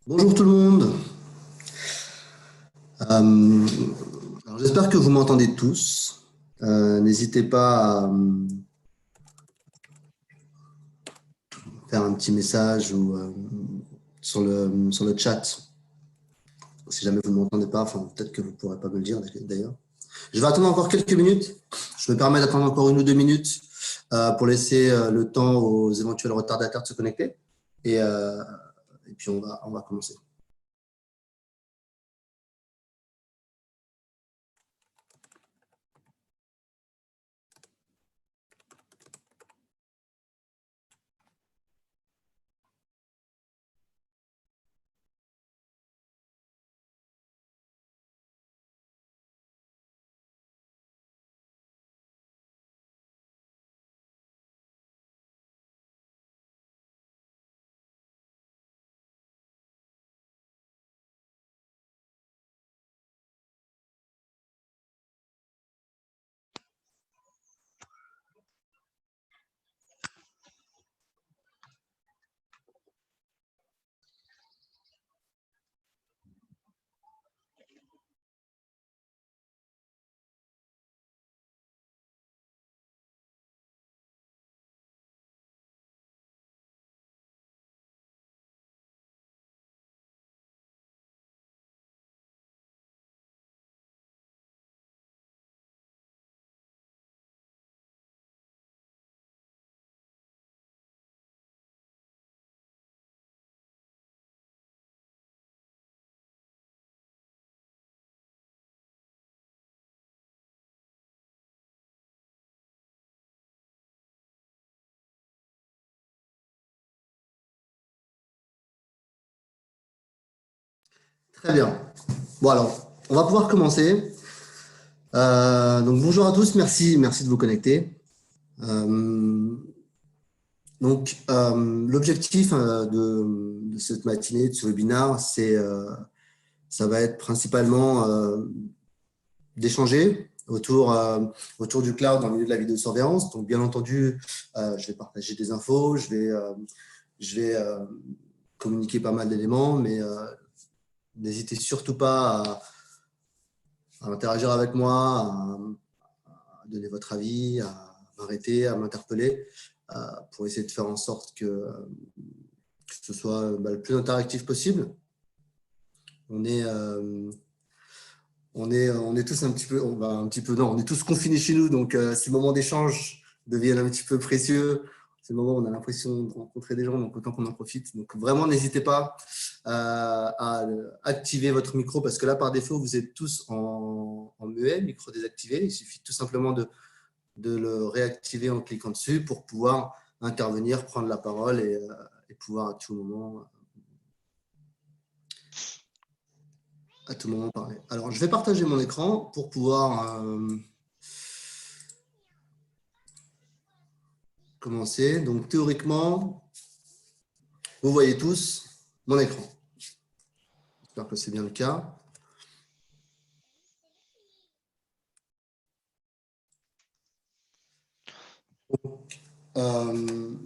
Bonjour tout le monde. Euh, alors j'espère que vous m'entendez tous. N'hésitez pas à faire un petit message ou sur le chat si jamais vous ne m'entendez pas. Enfin, peut-être que vous ne pourrez pas me le dire d'ailleurs. Je vais attendre encore quelques minutes. Je me permets d'attendre encore 1 ou 2 minutes pour laisser le temps aux éventuels retardataires de se connecter. Et, euh, et puis on va commencer. Très bien. Bon alors, on va pouvoir commencer. Donc bonjour à tous, merci de vous connecter. Euh, L'objectif de cette matinée, de ce webinaire, ça va être principalement d'échanger autour du cloud dans le milieu de la vidéosurveillance. Donc bien entendu, je vais partager des infos, je vais communiquer pas mal d'éléments, mais n'hésitez surtout pas à interagir avec moi, à donner votre avis, à m'arrêter, à m'interpeller, pour essayer de faire en sorte que ce soit le plus interactif possible. On est, on est tous un petit peu, non, on est tous confinés chez nous, donc ces moments d'échange deviennent un petit peu précieux. C'est le moment où on a l'impression de rencontrer des gens, donc autant qu'on en profite. Donc vraiment, n'hésitez pas à activer votre micro, parce que là, par défaut, vous êtes tous en muet, micro désactivé. Il suffit tout simplement de le réactiver en cliquant dessus pour pouvoir intervenir, prendre la parole et pouvoir à tout moment parler. Alors, je vais partager mon écran pour pouvoir commencer. Donc, théoriquement, vous voyez tous mon écran. J'espère que c'est bien le cas.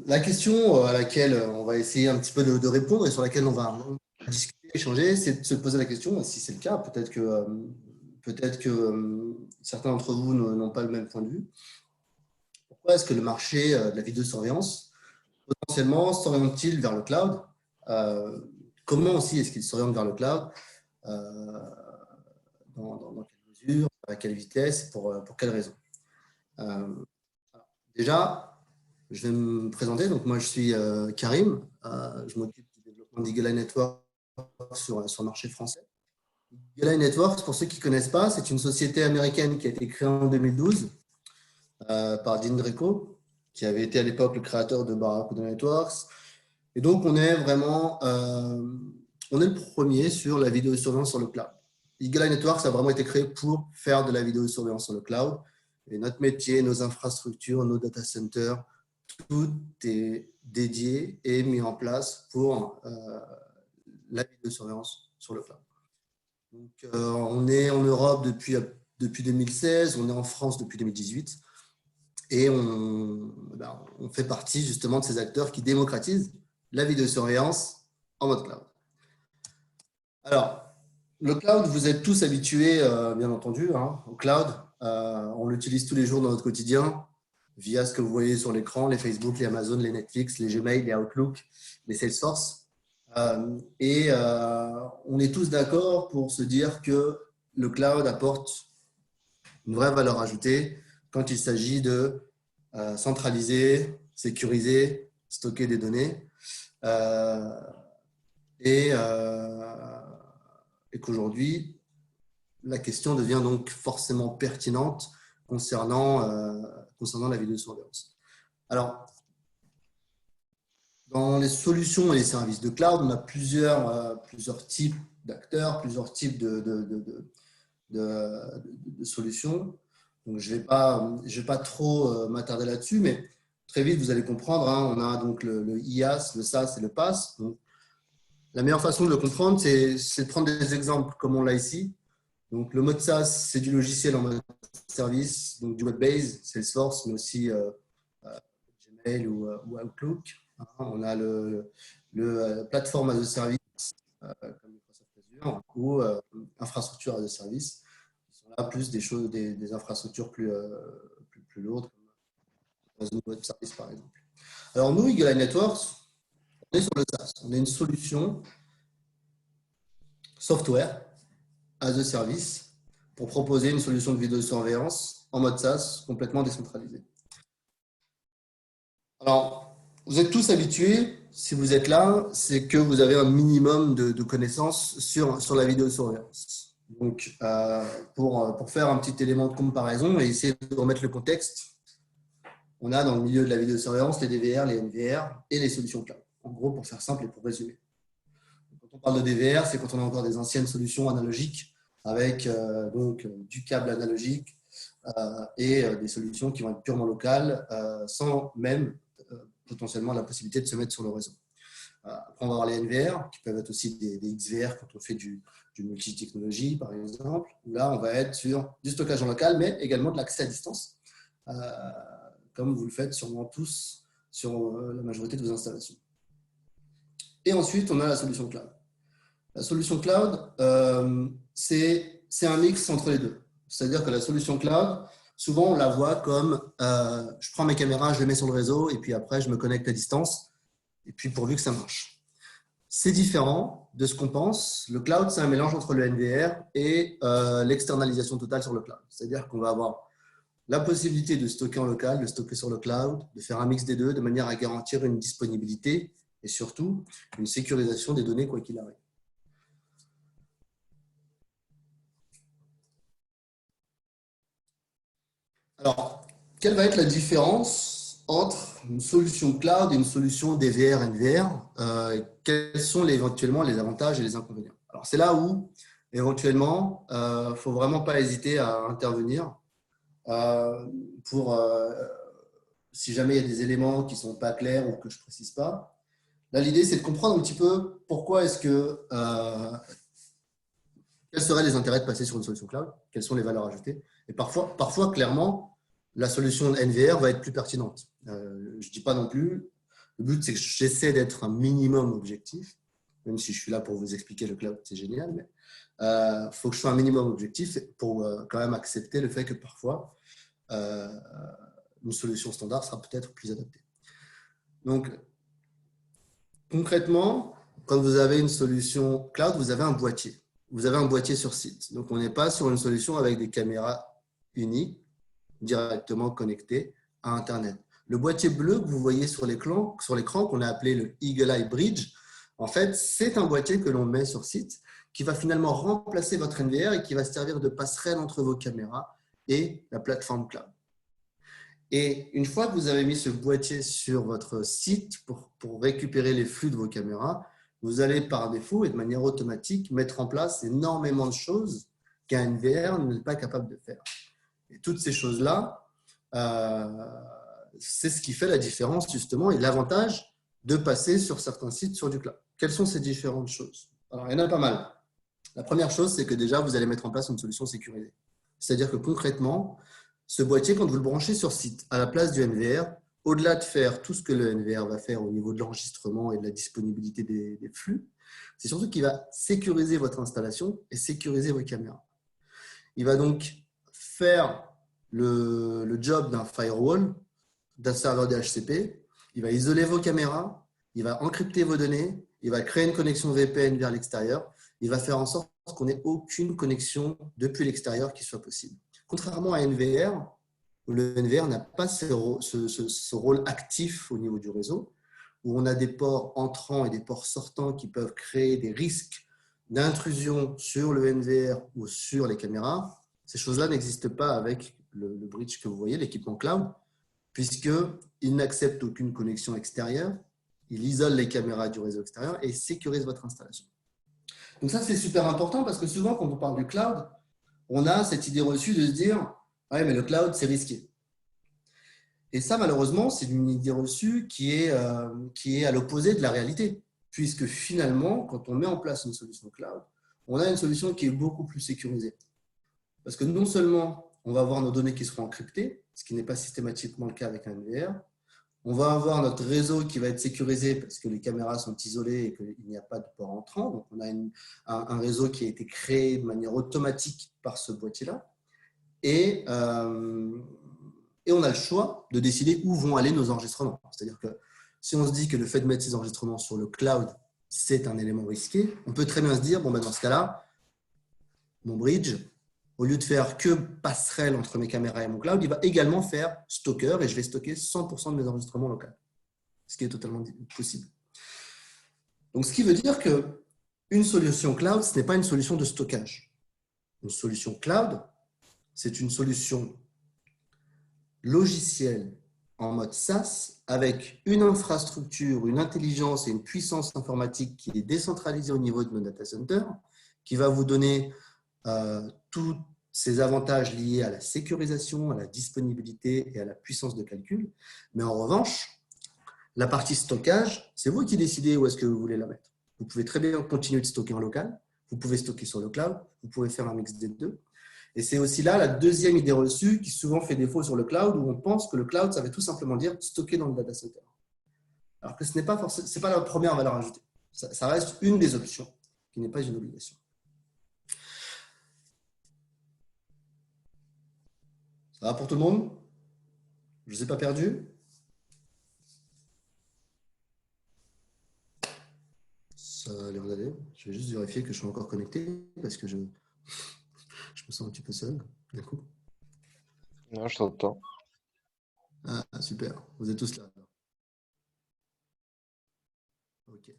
La question à laquelle on va essayer un petit peu de répondre et sur laquelle on va discuter, échanger, c'est de se poser la question, si c'est le cas, peut-être que certains d'entre vous n'ont pas le même point de vue. Pourquoi est-ce que le marché de la vidéosurveillance potentiellement s'oriente-t-il vers le cloud? Comment aussi est-ce qu'il s'oriente vers le cloud? euh, dans quelle mesure, à quelle vitesse, pour quelles raisons? euh, Déjà, je vais me présenter. Donc, moi, je suis Karim. Je m'occupe du développement d'Eagle Eye Network sur le marché français. Eagle Eye Networks, pour ceux qui ne connaissent pas, c'est une société américaine qui a été créée en 2012 par Dean Dreco, qui avait été à l'époque le créateur de Barracuda Networks. Et donc, on est le premier sur la vidéosurveillance sur le cloud. Eagle Eye Networks a vraiment été créé pour faire de la vidéosurveillance sur le cloud. Et notre métier, nos infrastructures, nos data centers, tout est dédié et mis en place pour la vidéosurveillance sur le cloud. Donc, on est en Europe depuis 2016, on est en France depuis 2018 et on fait partie justement de ces acteurs qui démocratisent la vidéosurveillance en mode cloud. Alors, le cloud, vous êtes tous habitués, bien entendu, hein, au cloud. On l'utilise tous les jours dans notre quotidien via ce que vous voyez sur l'écran, les Facebook, les Amazon, les Netflix, les Gmail, les Outlook, les Salesforce. On est tous d'accord pour se dire que le cloud apporte une vraie valeur ajoutée quand il s'agit de centraliser, sécuriser, stocker des données. Euh, et, euh, et qu'aujourd'hui, la question devient donc forcément pertinente concernant la vidéosurveillance. Alors, dans les solutions et les services de cloud, on a plusieurs types d'acteurs, plusieurs types de solutions. Donc, je vais pas trop m'attarder là-dessus, mais très vite, vous allez comprendre, hein, on a donc le IaaS, le SaaS et le PaaS. Donc, la meilleure façon de le comprendre, c'est de prendre des exemples comme on l'a ici. Donc, le mode SaaS, c'est du logiciel en mode service, donc du web-based, Salesforce, mais aussi Gmail ou Outlook. On a le plateforme as a service, comme Microsoft Azure, ou infrastructure as a service, qui sont là plus des infrastructures plus lourdes, comme Amazon Web Service par exemple. Alors, nous, Eagle Eye Networks, on est sur le SaaS. On est une solution software as a service pour proposer une solution de vidéosurveillance en mode SaaS complètement décentralisée. Alors, vous êtes tous habitués, si vous êtes là, c'est que vous avez un minimum de connaissances sur la vidéosurveillance. Donc, pour faire un petit élément de comparaison et essayer de remettre le contexte, on a dans le milieu de la vidéosurveillance les DVR, les NVR et les solutions cloud. En gros, pour faire simple et pour résumer. Quand on parle de DVR, c'est quand on a encore des anciennes solutions analogiques avec du câble analogique et des solutions qui vont être purement locales sans même potentiellement la possibilité de se mettre sur le réseau. Après, on va avoir les NVR, qui peuvent être aussi des XVR quand on fait du multi-technologie, par exemple. Où là, on va être sur du stockage en local, mais également de l'accès à distance, comme vous le faites sûrement tous sur la majorité de vos installations. Et ensuite, on a la solution cloud. La solution cloud, c'est un mix entre les deux. C'est-à-dire que la solution cloud, souvent, on la voit comme je prends mes caméras, je les mets sur le réseau et puis après, je me connecte à distance et puis pourvu que ça marche. C'est différent de ce qu'on pense. Le cloud, c'est un mélange entre le NVR et l'externalisation totale sur le cloud. C'est-à-dire qu'on va avoir la possibilité de stocker en local, de stocker sur le cloud, de faire un mix des deux de manière à garantir une disponibilité et surtout une sécurisation des données quoi qu'il arrive. Alors, quelle va être la différence entre une solution cloud et une solution DVR, NVR quels sont éventuellement les avantages et les inconvénients? Alors, c'est là où, éventuellement, il ne faut vraiment pas hésiter à intervenir pour, si jamais il y a des éléments qui ne sont pas clairs ou que je ne précise pas. Là, l'idée, c'est de comprendre un petit peu pourquoi est-ce que quels seraient les intérêts de passer sur une solution cloud, quelles sont les valeurs ajoutées. Et parfois clairement, la solution NVR va être plus pertinente. Je ne dis pas non plus. Le but, c'est que j'essaie d'être un minimum objectif, même si je suis là pour vous expliquer le cloud, c'est génial, mais faut que je sois un minimum objectif pour quand même accepter le fait que parfois, une solution standard sera peut-être plus adaptée. Donc, concrètement, quand vous avez une solution cloud, vous avez un boîtier. Vous avez un boîtier sur site. Donc, on n'est pas sur une solution avec des caméras uniques directement connectées à Internet. Le boîtier bleu que vous voyez sur l'écran, qu'on a appelé le Eagle Eye Bridge, en fait, c'est un boîtier que l'on met sur site qui va finalement remplacer votre NVR et qui va servir de passerelle entre vos caméras et la plateforme cloud. Et une fois que vous avez mis ce boîtier sur votre site pour récupérer les flux de vos caméras, vous allez par défaut et de manière automatique mettre en place énormément de choses qu'un NVR n'est pas capable de faire. Et toutes ces choses-là, c'est ce qui fait la différence justement et l'avantage de passer sur certains sites sur du cloud. Quelles sont ces différentes choses? Alors, il y en a pas mal. La première chose, c'est que déjà, vous allez mettre en place une solution sécurisée. C'est-à-dire que concrètement, ce boîtier, quand vous le branchez sur site à la place du NVR, au-delà de faire tout ce que le NVR va faire au niveau de l'enregistrement et de la disponibilité des flux, C'est surtout qu'il va sécuriser votre installation et sécuriser vos caméras. Il va donc faire le job d'un firewall, d'un serveur DHCP. Il va isoler vos caméras, il va encrypter vos données, il va créer une connexion VPN vers l'extérieur. Il va faire en sorte qu'on n'ait aucune connexion depuis l'extérieur qui soit possible. Contrairement à NVR, où le NVR n'a pas ce rôle actif au niveau du réseau, où on a des ports entrants et des ports sortants qui peuvent créer des risques d'intrusion sur le NVR ou sur les caméras. Ces choses-là n'existent pas avec le bridge que vous voyez, l'équipement cloud, puisqu'il n'accepte aucune connexion extérieure, il isole les caméras du réseau extérieur et sécurise votre installation. Donc ça, c'est super important parce que souvent, quand on parle du cloud, on a cette idée reçue de se dire « Ouais, mais le cloud, c'est risqué ». Et ça, malheureusement, c'est une idée reçue qui est à l'opposé de la réalité, puisque finalement, quand on met en place une solution cloud, on a une solution qui est beaucoup plus sécurisée. Parce que non seulement on va avoir nos données qui seront encryptées, ce qui n'est pas systématiquement le cas avec un NVR, on va avoir notre réseau qui va être sécurisé parce que les caméras sont isolées et qu'il n'y a pas de port entrant. Donc, on a un réseau qui a été créé de manière automatique par ce boîtier-là. Et on a le choix de décider où vont aller nos enregistrements. C'est-à-dire que si on se dit que le fait de mettre ces enregistrements sur le cloud, c'est un élément risqué, on peut très bien se dire, bon, ben dans ce cas-là, mon bridge, au lieu de faire que passerelle entre mes caméras et mon cloud, il va également faire stocker et je vais stocker 100% de mes enregistrements locaux, ce qui est totalement possible. Donc, ce qui veut dire qu'une solution cloud, ce n'est pas une solution de stockage. Une solution cloud, c'est une solution logicielle en mode SaaS avec une infrastructure, une intelligence et une puissance informatique qui est décentralisée au niveau de nos data centers, qui va vous donner tous ces avantages liés à la sécurisation, à la disponibilité et à la puissance de calcul. Mais en revanche, la partie stockage, c'est vous qui décidez où est-ce que vous voulez la mettre. Vous pouvez très bien continuer de stocker en local, vous pouvez stocker sur le cloud, vous pouvez faire un mix des deux. Et c'est aussi là la deuxième idée reçue qui souvent fait défaut sur le cloud, où on pense que le cloud, ça veut tout simplement dire stocker dans le data center. Alors que ce n'est pas forcément, c'est pas la première valeur ajoutée. Ça reste une des options, qui n'est pas une obligation. Ça va pour tout le monde? Je ne vous ai pas perdu? Ça a l'air d'aller. Je vais juste vérifier que je suis encore connecté parce que je me sens un petit peu seul d'un coup. Non, je t'entends. Ah, super. Vous êtes tous là. Ok.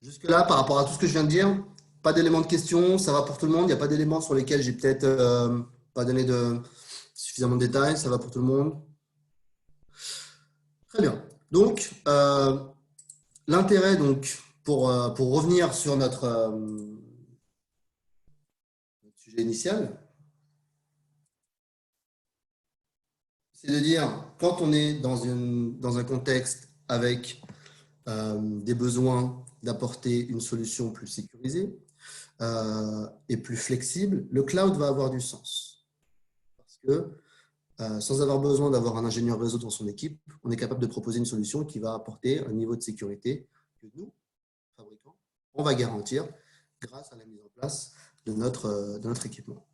Jusque-là, par rapport à tout ce que je viens de dire, pas d'éléments de question, ça va pour tout le monde. Il n'y a pas d'éléments sur lesquels j'ai peut-être pas donné suffisamment de détails. Ça va pour tout le monde. Très bien. Donc, l'intérêt, pour revenir sur notre sujet initial, c'est de dire, quand on est dans un contexte avec des besoins d'apporter une solution plus sécurisée et plus flexible, le cloud va avoir du sens. Parce que sans avoir besoin d'avoir un ingénieur réseau dans son équipe, on est capable de proposer une solution qui va apporter un niveau de sécurité que nous, fabricants, on va garantir grâce à la mise en place de notre équipement.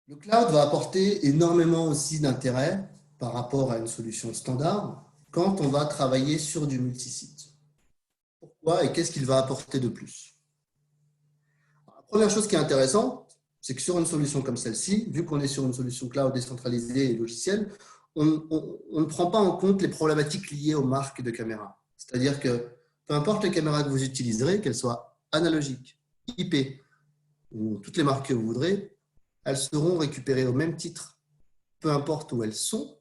Le cloud va apporter énormément aussi d'intérêt par rapport à une solution standard quand on va travailler sur du multisite. Pourquoi et qu'est-ce qu'il va apporter de plus? La première chose qui est intéressante, c'est que sur une solution comme celle-ci, vu qu'on est sur une solution cloud décentralisée et logicielle, on ne prend pas en compte les problématiques liées aux marques de caméras. C'est-à-dire que peu importe les caméras que vous utiliserez, qu'elles soient analogiques, IP ou toutes les marques que vous voudrez, elles seront récupérées au même titre, peu importe où elles sont,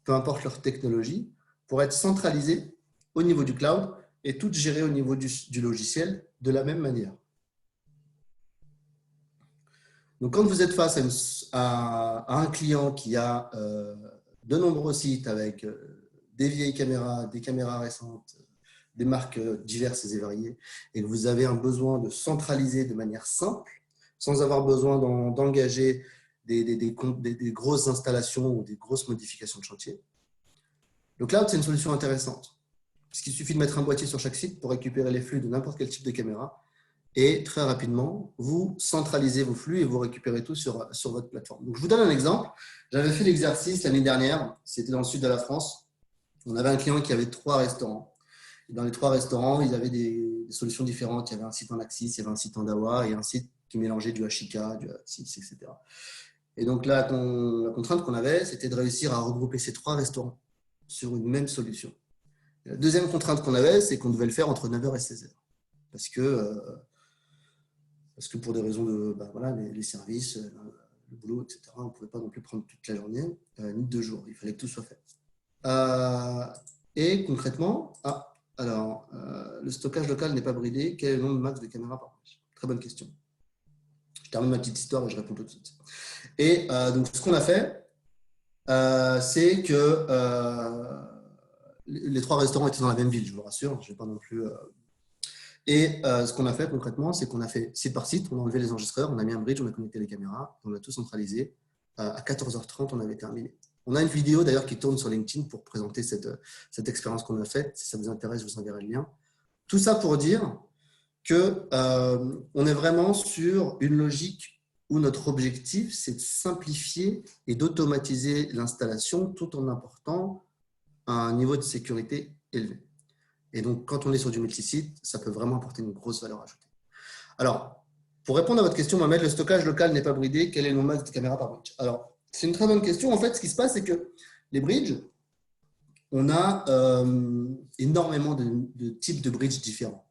peu importe leur technologie, pour être centralisées au niveau du cloud et toutes gérées au niveau du logiciel de la même manière. Donc, quand vous êtes face à un client qui a de nombreux sites avec des vieilles caméras, des caméras récentes, des marques diverses et variées, et que vous avez un besoin de centraliser de manière simple, sans avoir besoin d'engager des grosses installations ou des grosses modifications de chantier, le cloud, c'est une solution intéressante. puisqu'il suffit de mettre un boîtier sur chaque site pour récupérer les flux de n'importe quel type de caméra. Et très rapidement, vous centralisez vos flux et vous récupérez tout sur votre plateforme. Donc, je vous donne un exemple. J'avais fait l'exercice l'année dernière. C'était dans le sud de la France. On avait un client qui avait 3 restaurants. Et dans les 3 restaurants, ils avaient des solutions différentes. Il y avait un site en Axis, il y avait un site en Dawa et un site qui mélangeait du Ashika, du Axis, etc. Et donc, la contrainte qu'on avait, c'était de réussir à regrouper ces 3 restaurants sur une même solution. Et la deuxième contrainte qu'on avait, c'est qu'on devait le faire entre 9h et 16h. Parce que pour des raisons de les services, le boulot, etc., on ne pouvait pas non plus prendre toute la journée, ni 2 jours. Il fallait que tout soit fait. Et concrètement, le stockage local n'est pas bridé. Quel est le nombre max de caméras par bridge? Très bonne question. Je termine ma petite histoire et je réponds tout de suite. Et donc, ce qu'on a fait, c'est que les 3 restaurants étaient dans la même ville, je vous rassure. Je ne vais pas non plus… Et ce qu'on a fait concrètement, c'est qu'on a fait site par site, on a enlevé les enregistreurs, on a mis un bridge, on a connecté les caméras, on a tout centralisé. À 14h30, on avait terminé. On a une vidéo d'ailleurs qui tourne sur LinkedIn pour présenter cette expérience qu'on a faite. Si ça vous intéresse, je vous enverrai le lien. Tout ça pour dire qu'on est vraiment sur une logique où notre objectif, c'est de simplifier et d'automatiser l'installation tout en apportant un niveau de sécurité élevé. Et donc, quand on est sur du multisite, ça peut vraiment apporter une grosse valeur ajoutée. Alors, pour répondre à votre question, Mohamed, le stockage local n'est pas bridé. Quel est le nombre max de caméras par bridge? Alors, c'est une très bonne question. En fait, ce qui se passe, c'est que les bridges, on a énormément de types de bridges différents.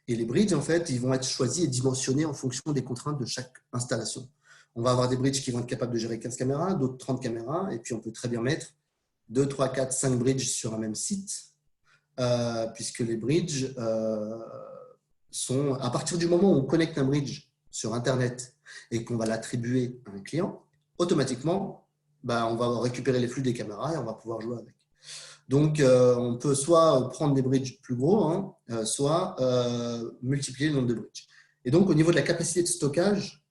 Et les bridges, en fait, ils vont être choisis et dimensionnés en fonction des contraintes de chaque installation. On va avoir des bridges qui vont être capables de gérer 15 caméras, d'autres 30 caméras, et puis on peut très bien mettre 2, 3, 4, 5 bridges sur un même site. Puisque les bridges sont, à partir du moment où on connecte un bridge sur Internet et qu'on va l'attribuer à un client, automatiquement, on va récupérer les flux des caméras et on va pouvoir jouer avec. Donc, on peut soit prendre des bridges plus gros, soit multiplier le nombre de bridges. Et donc, au niveau de la capacité de stockage,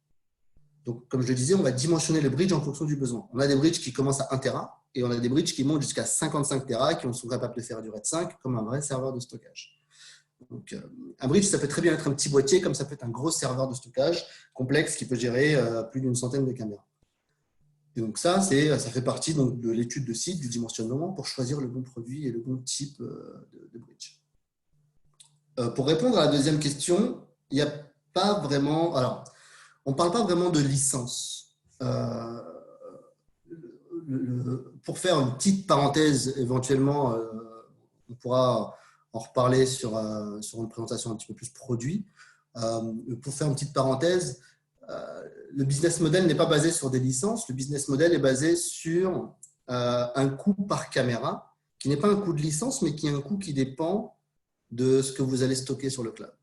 donc, comme je le disais, on va dimensionner les bridges en fonction du besoin. On a des bridges qui commencent à 1 Tera et on a des bridges qui montent jusqu'à 55 Tera qui sont capables de faire du RAID 5 comme un vrai serveur de stockage. Donc, un bridge, ça peut très bien être un petit boîtier comme ça peut être un gros serveur de stockage complexe qui peut gérer plus d'une centaine de caméras. Et donc, ça fait partie donc, de l'étude de site, du dimensionnement pour choisir le bon produit et le bon type de bridge. Pour répondre à la deuxième question, il n'y a pas vraiment… Alors, on ne parle pas vraiment de licence. Pour faire une petite parenthèse, éventuellement, on pourra en reparler sur une présentation un petit peu plus produit. Pour faire une petite parenthèse, le business model n'est pas basé sur des licences. Le business model est basé sur un coût par caméra, qui n'est pas un coût de licence, mais qui est un coût qui dépend de ce que vous allez stocker sur le cloud.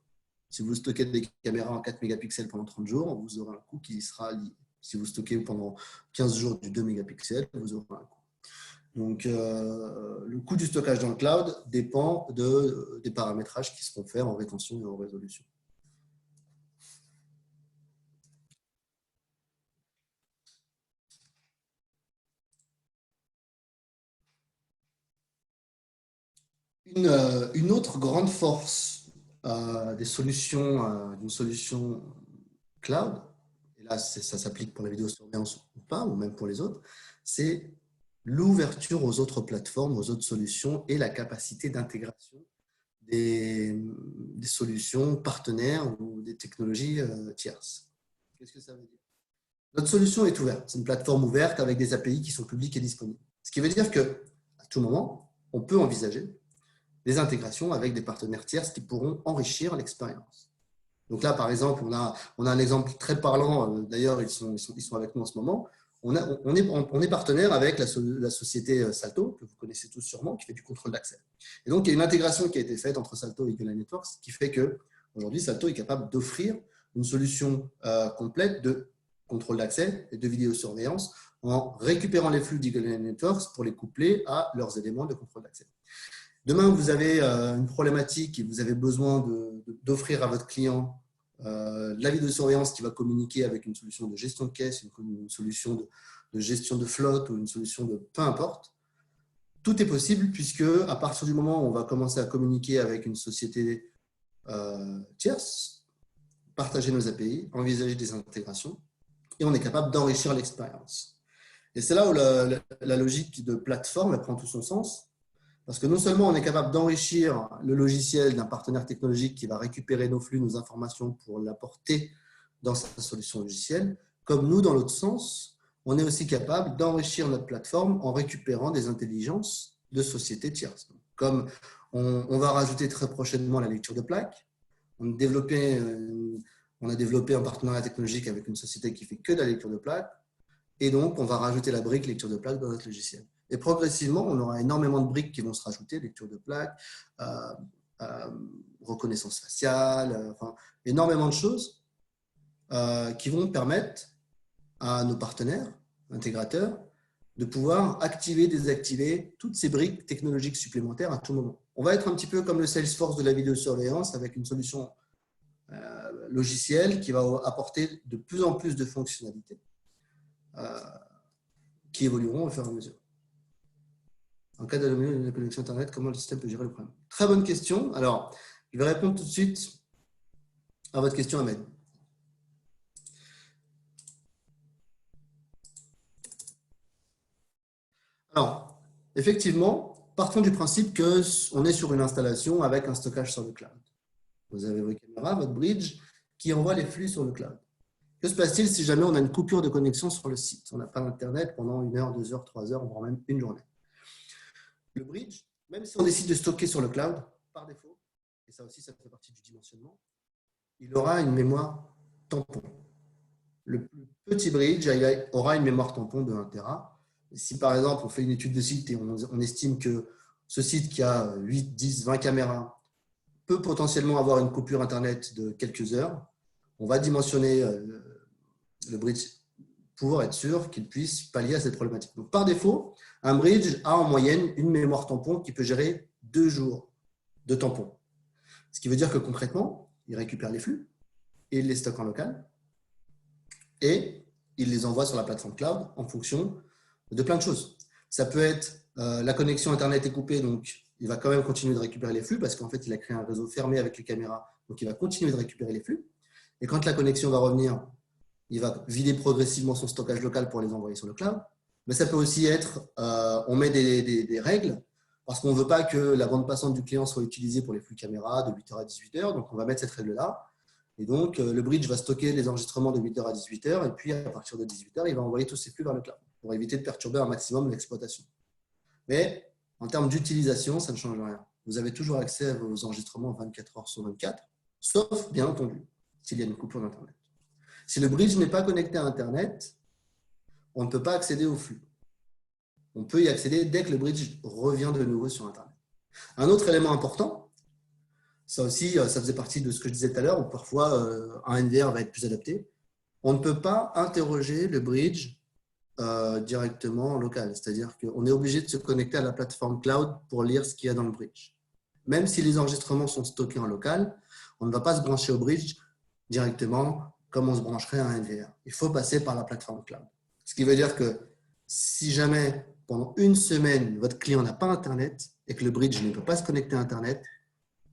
Si vous stockez des caméras en 4 mégapixels pendant 30 jours, vous aurez un coût qui sera lié. Si vous stockez pendant 15 jours du 2 mégapixels, vous aurez un coût. Donc, le coût du stockage dans le cloud dépend des paramétrages qui seront faits en rétention et en résolution. Une autre grande force d'une solution cloud, et là ça s'applique pour la vidéosurveillance ou pas, ou même pour les autres, c'est l'ouverture aux autres plateformes, aux autres solutions et la capacité d'intégration des solutions partenaires ou des technologies tierces. Qu'est-ce que ça veut dire? Notre solution est ouverte. C'est une plateforme ouverte avec des API qui sont publiques et disponibles. Ce qui veut dire qu'à tout moment, on peut envisager des intégrations avec des partenaires tierces qui pourront enrichir l'expérience. Donc là, par exemple, on a un exemple très parlant. D'ailleurs, ils sont avec nous en ce moment. On est partenaire avec la société Salto, que vous connaissez tous sûrement, qui fait du contrôle d'accès. Et donc, il y a une intégration qui a été faite entre Salto et Eagle Networks, qui fait qu'aujourd'hui, Salto est capable d'offrir une solution complète de contrôle d'accès et de vidéosurveillance en récupérant les flux d'Eagle Networks pour les coupler à leurs éléments de contrôle d'accès. Demain, vous avez une problématique et vous avez besoin d'offrir à votre client de la vidéosurveillance qui va communiquer avec une solution de gestion de caisse, une solution de gestion de flotte ou une solution de peu importe. tout est possible puisque à partir du moment où on va commencer à communiquer avec une société tierce, partager nos API, envisager des intégrations, et on est capable d'enrichir l'expérience. Et c'est là où la logique de plateforme elle prend tout son sens, parce que non seulement on est capable d'enrichir le logiciel d'un partenaire technologique qui va récupérer nos flux, nos informations pour l'apporter dans sa solution logicielle, comme nous, dans l'autre sens, on est aussi capable d'enrichir notre plateforme en récupérant des intelligences de sociétés tierces. Comme on va rajouter très prochainement la lecture de plaques, on a développé un partenariat technologique avec une société qui fait que de la lecture de plaques, et donc on va rajouter la brique lecture de plaques dans notre logiciel. Et progressivement, on aura énormément de briques qui vont se rajouter, lecture de plaques, reconnaissance faciale, enfin, énormément de choses qui vont permettre à nos partenaires, intégrateurs, de pouvoir activer, désactiver toutes ces briques technologiques supplémentaires à tout moment. On va être un petit peu comme le Salesforce de la vidéosurveillance avec une solution logicielle qui va apporter de plus en plus de fonctionnalités qui évolueront au fur et à mesure. En cas d'anomalie de la connexion Internet, comment le système peut gérer le problème? Très bonne question. Alors, je vais répondre tout de suite à votre question, Ahmed. Alors, effectivement, partons du principe qu'on est sur une installation avec un stockage sur le cloud. Vous avez vos caméras, votre bridge qui envoie les flux sur le cloud. Que se passe-t-il si jamais on a une coupure de connexion sur le site? On n'a pas d'Internet pendant 1 heure, 2 heures, 3 heures, voire même une journée. Le bridge, même si on décide de stocker sur le cloud, par défaut, et ça aussi, ça fait partie du dimensionnement, il aura une mémoire tampon. Le plus petit bridge aura une mémoire tampon de 1 Tera. Et si par exemple, on fait une étude de site et on estime que ce site qui a 8, 10, 20 caméras peut potentiellement avoir une coupure Internet de quelques heures, on va dimensionner le bridge pour être sûr qu'il puisse pallier à cette problématique. Donc, par défaut, un bridge a en moyenne une mémoire tampon qui peut gérer 2 jours de tampon. Ce qui veut dire que concrètement, il récupère les flux et il les stocke en local et il les envoie sur la plateforme cloud en fonction de plein de choses. Ça peut être la connexion Internet est coupée, donc il va quand même continuer de récupérer les flux parce qu'en fait, il a créé un réseau fermé avec les caméras, donc il va continuer de récupérer les flux. Et quand la connexion va revenir, il va vider progressivement son stockage local pour les envoyer sur le cloud. Mais ça peut aussi être, on met des règles parce qu'on ne veut pas que la bande passante du client soit utilisée pour les flux caméra de 8h à 18h. Donc, on va mettre cette règle-là. Et donc, le bridge va stocker les enregistrements de 8h à 18h. Et puis, à partir de 18h, il va envoyer tous ces flux vers le cloud pour éviter de perturber un maximum l'exploitation. Mais en termes d'utilisation, ça ne change rien. Vous avez toujours accès à vos enregistrements 24 heures sur 24, sauf, bien entendu, s'il y a une coupure d'Internet. Si le bridge n'est pas connecté à Internet, on ne peut pas accéder au flux. On peut y accéder dès que le bridge revient de nouveau sur Internet. Un autre élément important, ça aussi, ça faisait partie de ce que je disais tout à l'heure, où parfois un NVR va être plus adapté. On ne peut pas interroger le bridge directement en local. C'est-à-dire qu'on est obligé de se connecter à la plateforme cloud pour lire ce qu'il y a dans le bridge. Même si les enregistrements sont stockés en local, on ne va pas se brancher au bridge directement comme on se brancherait à un NVR. Il faut passer par la plateforme cloud. Ce qui veut dire que si jamais pendant une semaine, votre client n'a pas Internet et que le bridge ne peut pas se connecter à Internet,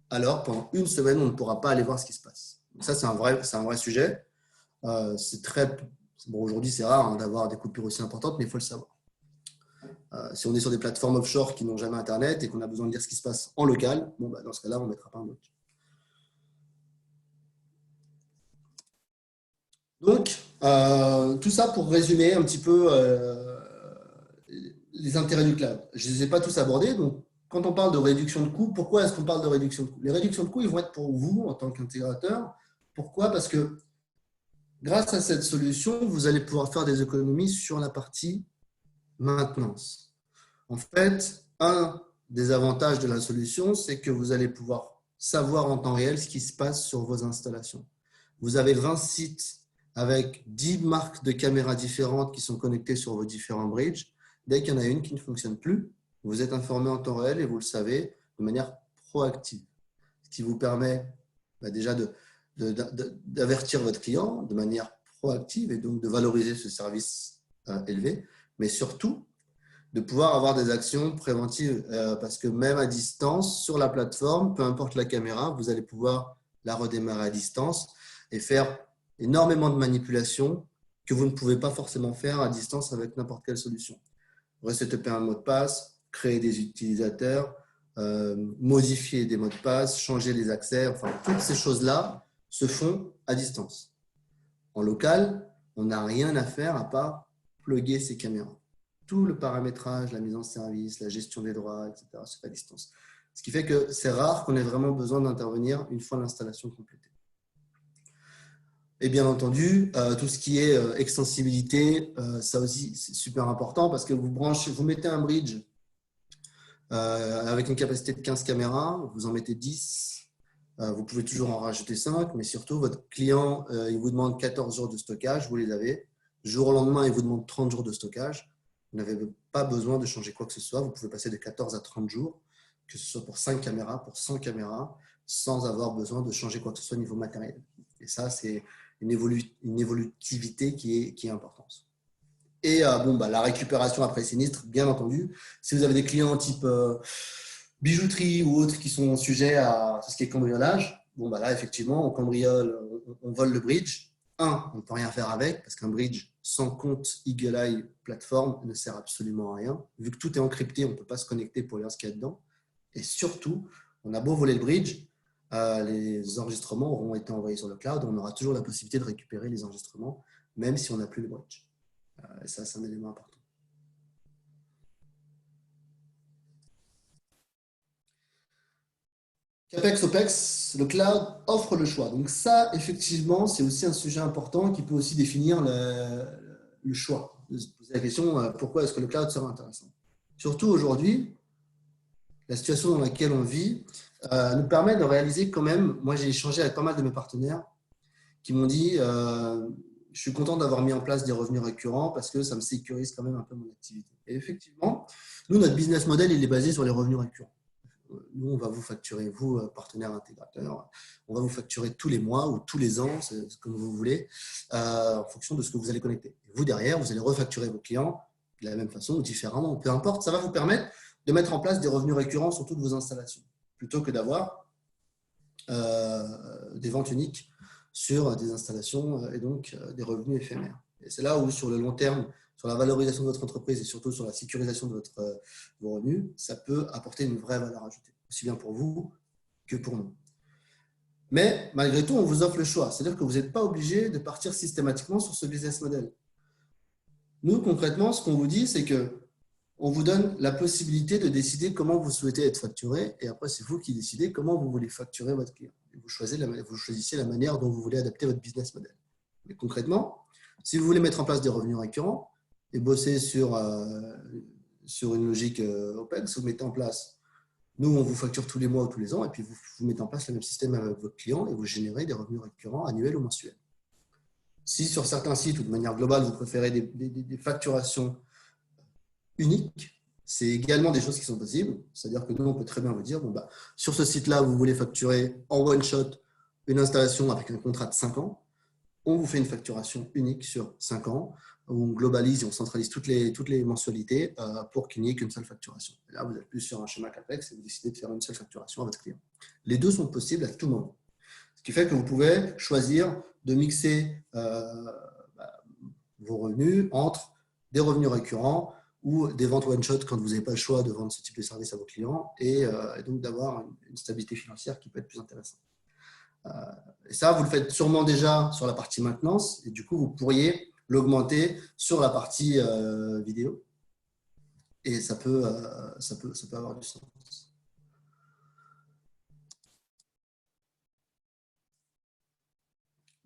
alors pendant une semaine, on ne pourra pas aller voir ce qui se passe. Donc ça, c'est un vrai sujet. Bon, aujourd'hui, c'est rare d'avoir des coupures aussi importantes, mais il faut le savoir. Si on est sur des plateformes offshore qui n'ont jamais Internet et qu'on a besoin de lire ce qui se passe en local, bon, dans ce cas-là, on ne mettra pas un bloc. Donc, tout ça pour résumer un petit peu les intérêts du cloud. Je ne les ai pas tous abordés. Donc, quand on parle de réduction de coûts, pourquoi est-ce qu'on parle de réduction de coûts? Les réductions de coûts, ils vont être pour vous en tant qu'intégrateur. Pourquoi? Parce que grâce à cette solution, vous allez pouvoir faire des économies sur la partie maintenance. En fait, un des avantages de la solution, c'est que vous allez pouvoir savoir en temps réel ce qui se passe sur vos installations. Vous avez 20 sites avec 10 marques de caméras différentes qui sont connectées sur vos différents bridges. Dès qu'il y en a une qui ne fonctionne plus, vous êtes informé en temps réel et vous le savez de manière proactive. Ce qui vous permet déjà d'avertir votre client de manière proactive et donc de valoriser ce service élevé. Mais surtout, de pouvoir avoir des actions préventives parce que même à distance, sur la plateforme, peu importe la caméra, vous allez pouvoir la redémarrer à distance et faire énormément de manipulations que vous ne pouvez pas forcément faire à distance avec n'importe quelle solution. Resetter un mot de passe, créer des utilisateurs, modifier des mots de passe, changer les accès, enfin, toutes ces choses-là se font à distance. En local, on n'a rien à faire à part plugger ces caméras. Tout le paramétrage, la mise en service, la gestion des droits, etc., se fait à distance. Ce qui fait que c'est rare qu'on ait vraiment besoin d'intervenir une fois l'installation complétée. Et bien entendu, tout ce qui est extensibilité, ça aussi, c'est super important parce que vous mettez un bridge avec une capacité de 15 caméras, vous en mettez 10, vous pouvez toujours en rajouter 5, mais surtout, votre client, il vous demande 14 jours de stockage, vous les avez. Jour au lendemain, il vous demande 30 jours de stockage. Vous n'avez pas besoin de changer quoi que ce soit. Vous pouvez passer de 14 à 30 jours, que ce soit pour 5 caméras, pour 100 caméras, sans avoir besoin de changer quoi que ce soit au niveau matériel. Et ça, c'est une évolutivité qui est importante. Et la récupération après sinistre, bien entendu. Si vous avez des clients type bijouterie ou autres qui sont sujets à tout ce qui est cambriolage, là, effectivement, on cambriole, on vole le bridge. On ne peut rien faire avec parce qu'un bridge sans compte Eagle Eye plateforme ne sert absolument à rien. Vu que tout est encrypté, on ne peut pas se connecter pour lire ce qu'il y a dedans. Et surtout, on a beau voler le bridge, les enregistrements auront été envoyés sur le cloud. On aura toujours la possibilité de récupérer les enregistrements, même si on n'a plus le bridge. Et ça, c'est un élément important. CAPEX, OPEX, le cloud offre le choix. Donc ça, effectivement, c'est aussi un sujet important qui peut aussi définir le choix. De se poser la question, pourquoi est-ce que le cloud sera intéressant? Surtout aujourd'hui, la situation dans laquelle on vit nous permet de réaliser quand même, moi j'ai échangé avec pas mal de mes partenaires qui m'ont dit, je suis content d'avoir mis en place des revenus récurrents parce que ça me sécurise quand même un peu mon activité. Et effectivement, nous, notre business model, il est basé sur les revenus récurrents. Nous, on va vous facturer, vous, partenaires intégrateurs, on va vous facturer tous les mois ou tous les ans, comme vous voulez, en fonction de ce que vous allez connecter. Et vous, derrière, vous allez refacturer vos clients de la même façon ou différemment, peu importe. Ça va vous permettre de mettre en place des revenus récurrents sur toutes vos installations, plutôt que d'avoir des ventes uniques sur des installations et donc des revenus éphémères. Et c'est là où, sur le long terme, sur la valorisation de votre entreprise et surtout sur la sécurisation de vos revenus, ça peut apporter une vraie valeur ajoutée, aussi bien pour vous que pour nous. Mais malgré tout, on vous offre le choix. C'est-à-dire que vous n'êtes pas obligé de partir systématiquement sur ce business model. Nous, concrètement, ce qu'on vous dit, c'est qu'on vous donne la possibilité de décider comment vous souhaitez être facturé et après, c'est vous qui décidez comment vous voulez facturer votre client. Et vous choisissez la manière dont vous voulez adapter votre business model. Mais concrètement, si vous voulez mettre en place des revenus récurrents, et bosser sur une logique OPEX, vous mettez en place. Nous, on vous facture tous les mois ou tous les ans, et puis vous mettez en place le même système avec votre client et vous générez des revenus récurrents annuels ou mensuels. Si sur certains sites ou de manière globale, vous préférez des facturations uniques, c'est également des choses qui sont possibles. C'est-à-dire que nous, on peut très bien vous dire, sur ce site-là, vous voulez facturer en one shot une installation avec un contrat de 5 ans. On vous fait une facturation unique sur 5 ans, où on globalise et on centralise toutes les mensualités pour qu'il n'y ait qu'une seule facturation. Et là, vous êtes plus sur un schéma CAPEX et vous décidez de faire une seule facturation à votre client. Les deux sont possibles à tout moment. Ce qui fait que vous pouvez choisir de mixer vos revenus entre des revenus récurrents ou des ventes one-shot quand vous n'avez pas le choix de vendre ce type de service à vos clients et donc d'avoir une stabilité financière qui peut être plus intéressante. Et ça, vous le faites sûrement déjà sur la partie maintenance et du coup, vous pourriez l'augmenter sur la partie vidéo et ça peut avoir du sens.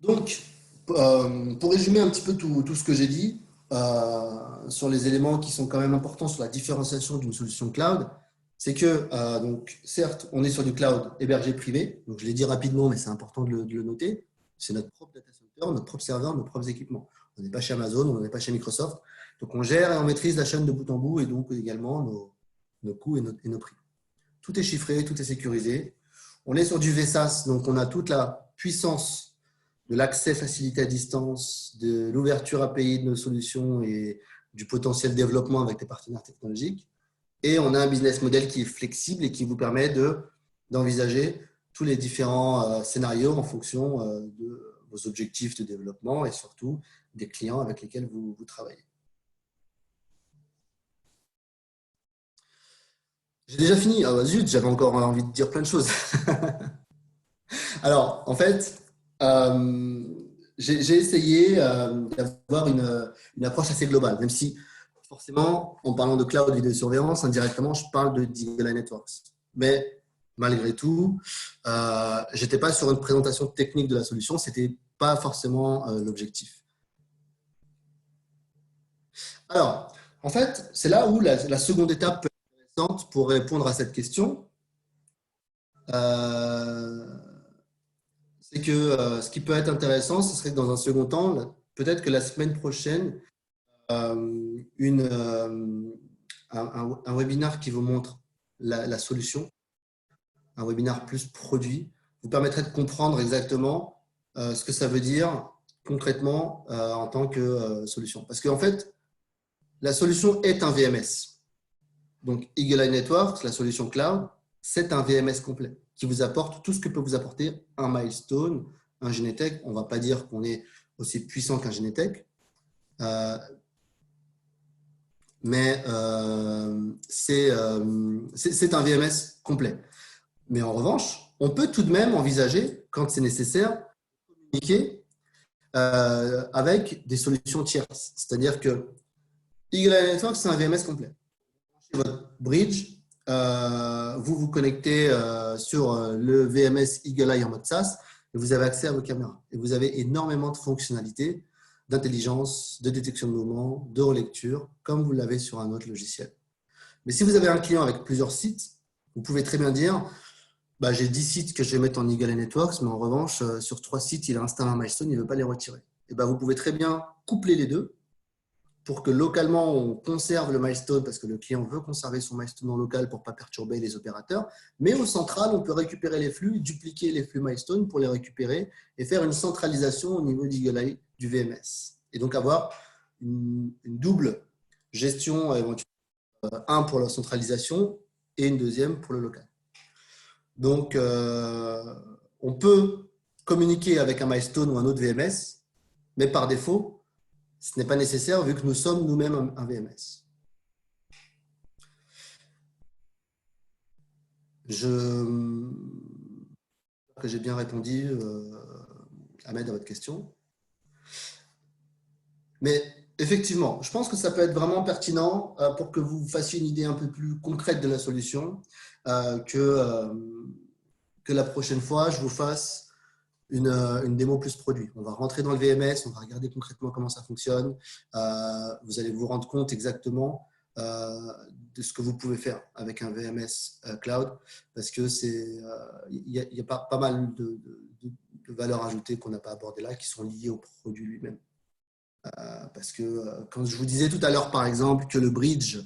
Donc, pour résumer un petit peu tout ce que j'ai dit sur les éléments qui sont quand même importants sur la différenciation d'une solution cloud, c'est que, donc, certes, on est sur du cloud hébergé privé. Donc, je l'ai dit rapidement, mais c'est important de le noter. C'est notre propre data center, notre propre serveur, nos propres équipements. On n'est pas chez Amazon, on n'est pas chez Microsoft. Donc, on gère et on maîtrise la chaîne de bout en bout et donc également nos coûts et nos prix. Tout est chiffré, tout est sécurisé. On est sur du VSaaS, donc on a toute la puissance de l'accès facilité à distance, de l'ouverture API de nos solutions et du potentiel développement avec des partenaires technologiques. Et on a un business model qui est flexible et qui vous permet d'envisager tous les différents scénarios en fonction de vos objectifs de développement et surtout des clients avec lesquels vous travaillez. J'ai déjà fini. Ah, zut, j'avais encore envie de dire plein de choses. Alors, en fait, j'ai essayé d'avoir une approche assez globale, même si forcément, en parlant de cloud vidéosurveillance, indirectement, je parle de Eagle Eye Networks. Mais malgré tout, je n'étais pas sur une présentation technique de la solution, ce n'était pas forcément l'objectif. Alors, en fait, c'est là où la seconde étape peut être intéressante pour répondre à cette question. C'est que ce qui peut être intéressant, ce serait que dans un second temps, peut-être que la semaine prochaine, un webinaire qui vous montre la solution, un webinaire plus produit, vous permettrait de comprendre exactement ce que ça veut dire concrètement en tant que solution. Parce qu'en fait, la solution est un VMS. Donc, Eagle Eye Networks, la solution cloud, c'est un VMS complet qui vous apporte tout ce que peut vous apporter un Milestone, un Genetec. On ne va pas dire qu'on est aussi puissant qu'un Genetec, mais c'est un VMS complet. Mais en revanche, on peut tout de même envisager, quand c'est nécessaire, de communiquer avec des solutions tierces. C'est-à-dire que Eagle Eye Network, c'est un VMS complet. Votre bridge, vous vous connectez sur le VMS Eagle Eye en mode SaaS et vous avez accès à vos caméras. Et vous avez énormément de fonctionnalités d'intelligence, de détection de mouvement, de relecture, comme vous l'avez sur un autre logiciel. Mais si vous avez un client avec plusieurs sites, vous pouvez très bien dire j'ai 10 sites que je vais mettre en Eagle Eye Networks, mais en revanche, sur 3 sites, il a installé un milestone, il ne veut pas les retirer. Et vous pouvez très bien coupler les deux pour que localement, on conserve le milestone parce que le client veut conserver son milestone en local pour ne pas perturber les opérateurs. Mais au central, on peut récupérer les flux, dupliquer les flux milestone pour les récupérer et faire une centralisation au niveau d'Eagle Eye du VMS. Et donc avoir une double gestion, éventuellement, un pour la centralisation et une deuxième pour le local. Donc, on peut communiquer avec un milestone ou un autre VMS, mais par défaut, ce n'est pas nécessaire vu que nous sommes nous-mêmes un VMS. Que j'ai bien répondu, Ahmed, à votre question. Mais effectivement, je pense que ça peut être vraiment pertinent pour que vous fassiez une idée un peu plus concrète de la solution, que la prochaine fois, je vous fasse une démo plus produit. On va rentrer dans le VMS, on va regarder concrètement comment ça fonctionne. Vous allez vous rendre compte exactement de ce que vous pouvez faire avec un VMS cloud, parce que il y a pas mal de valeurs ajoutées qu'on n'a pas abordées là, qui sont liées au produit lui-même. Parce que quand je vous disais tout à l'heure, par exemple, que le bridge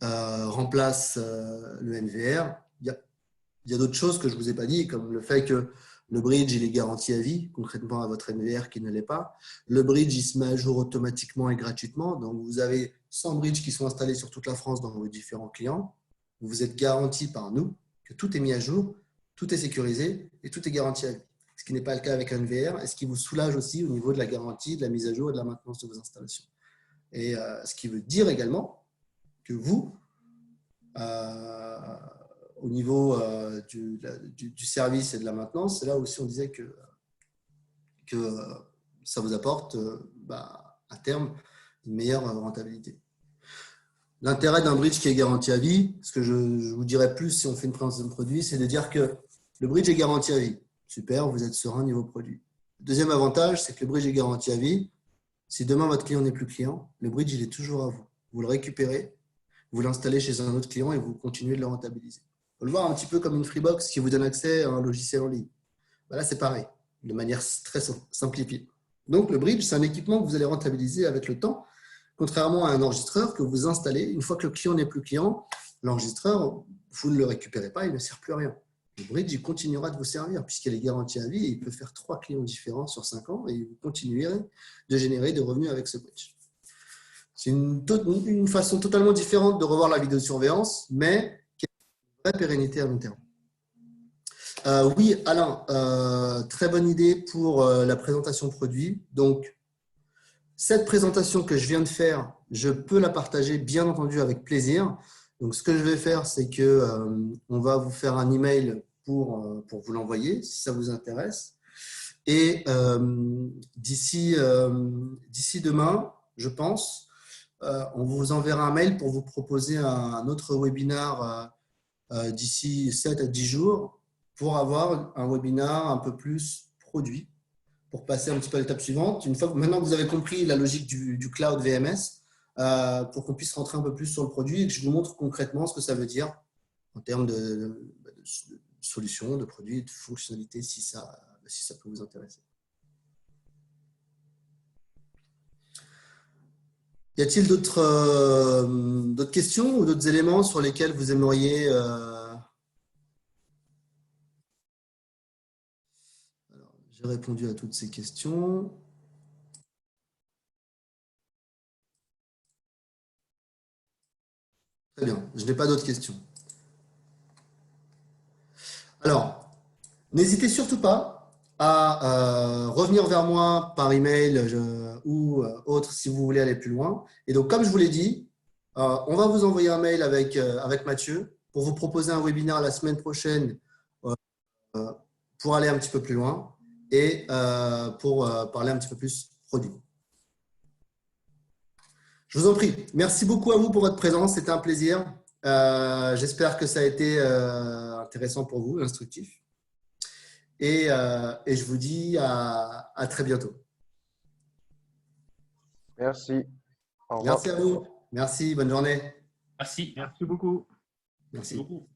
remplace le NVR, il y a d'autres choses que je ne vous ai pas dit, comme le fait que le bridge, il est garanti à vie, concrètement à votre NVR qui ne l'est pas. Le bridge, il se met à jour automatiquement et gratuitement. Donc, vous avez 100 bridges qui sont installés sur toute la France dans vos différents clients. Vous êtes garanti par nous que tout est mis à jour, tout est sécurisé et tout est garanti à vie. Ce qui n'est pas le cas avec un NVR et ce qui vous soulage aussi au niveau de la garantie, de la mise à jour et de la maintenance de vos installations. Et ce qui veut dire également que vous, au niveau du service et de la maintenance, c'est là aussi on disait que ça vous apporte à terme une meilleure rentabilité. L'intérêt d'un bridge qui est garanti à vie, ce que je vous dirais plus si on fait une présentation de produit, c'est de dire que le bridge est garanti à vie. Super, vous êtes serein niveau produit. Deuxième avantage, c'est que le bridge est garanti à vie. Si demain votre client n'est plus client, le bridge il est toujours à vous. Vous le récupérez, vous l'installez chez un autre client et vous continuez de le rentabiliser. On peut le voir un petit peu comme une Freebox qui vous donne accès à un logiciel en ligne. Là, c'est pareil, de manière très simplifiée. Donc, le bridge, c'est un équipement que vous allez rentabiliser avec le temps, contrairement à un enregistreur que vous installez. Une fois que le client n'est plus client, l'enregistreur, vous ne le récupérez pas, il ne sert plus à rien. Le bridge, il continuera de vous servir puisqu'il est garanti à vie et il peut faire 3 clients différents sur 5 ans et vous continuerez de générer des revenus avec ce bridge. C'est une façon totalement différente de revoir la vidéosurveillance, mais qui a une vraie pérennité à long terme. Oui, Alain, très bonne idée pour la présentation produit. Donc, cette présentation que je viens de faire, je peux la partager bien entendu avec plaisir. Donc, ce que je vais faire, c'est que on va vous faire un email pour vous l'envoyer si ça vous intéresse. Et d'ici demain, je pense, on vous enverra un mail pour vous proposer un autre webinar d'ici 7 à 10 jours pour avoir un webinar un peu plus produit, pour passer un petit peu à l'étape suivante. Une fois que maintenant que vous avez compris la logique du cloud VMS, pour qu'on puisse rentrer un peu plus sur le produit et que je vous montre concrètement ce que ça veut dire en termes de solutions, de produits, de fonctionnalités, si ça peut vous intéresser. Y a-t-il d'autres questions ou d'autres éléments sur lesquels vous aimeriez Alors, j'ai répondu à toutes ces questions. Très bien, je n'ai pas d'autres questions. Alors, n'hésitez surtout pas à revenir vers moi par email ou autre si vous voulez aller plus loin. Et donc, comme je vous l'ai dit, on va vous envoyer un mail avec Mathieu pour vous proposer un webinaire la semaine prochaine pour aller un petit peu plus loin et pour parler un petit peu plus produit. Je vous en prie. Merci beaucoup à vous pour votre présence. C'était un plaisir. J'espère que ça a été intéressant pour vous, instructif. Et je vous dis à très bientôt. Merci. Au revoir. Merci à vous. Merci. Bonne journée. Merci. Merci beaucoup. Merci. Beaucoup.